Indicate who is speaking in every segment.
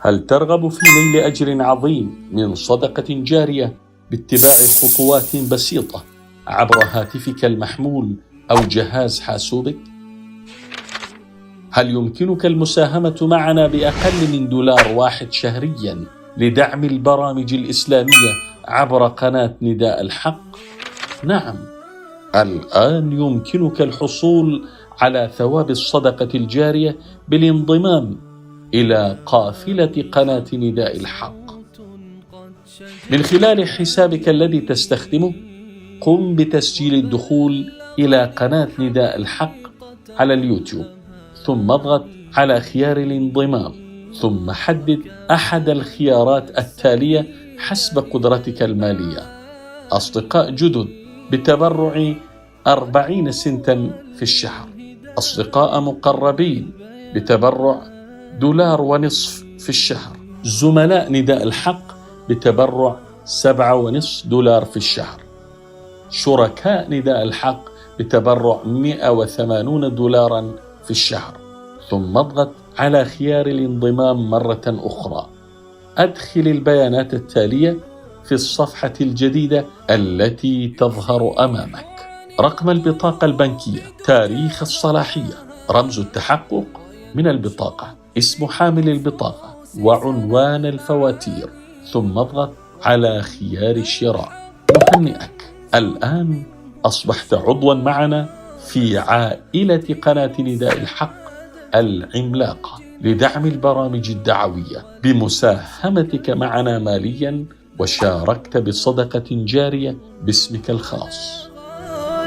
Speaker 1: هل ترغب في نيل أجر عظيم من صدقة جارية باتباع خطوات بسيطة عبر هاتفك المحمول أو جهاز حاسوبك؟ هل يمكنك المساهمة معنا بأقل من $1 شهرياً لدعم البرامج الإسلامية عبر قناة نداء الحق؟ نعم، الآن يمكنك الحصول على ثواب الصدقة الجارية بالانضمام إلى قافلة قناة نداء الحق. من خلال حسابك الذي تستخدمه، قم بتسجيل الدخول إلى قناة نداء الحق على اليوتيوب، ثم اضغط على خيار الانضمام، ثم حدد أحد الخيارات التالية حسب قدرتك المالية: أصدقاء جدد بتبرع 40 سنتا في الشهر، أصدقاء مقربين بتبرع $1.50 في الشهر، زملاء نداء الحق بتبرع $7.50 في الشهر، شركاء نداء الحق بتبرع $180 في الشهر. ثم اضغط على خيار الانضمام مرة أخرى. أدخل البيانات التالية في الصفحة الجديدة التي تظهر أمامك: رقم البطاقة البنكية، تاريخ الصلاحية، رمز التحقق من البطاقة، اسم حامل البطاقة، وعنوان الفواتير. ثم اضغط على خيار الشراء. نهنئك، الآن أصبحت عضواً معنا في عائلة قناة نداء الحق العملاقة لدعم البرامج الدعوية. بمساهمتك معنا مالياً وشاركت بصدقة جارية باسمك الخاص.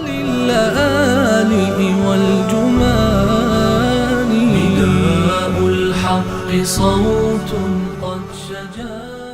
Speaker 2: للآلئ والجمان نداء الحق صوت قد شجا.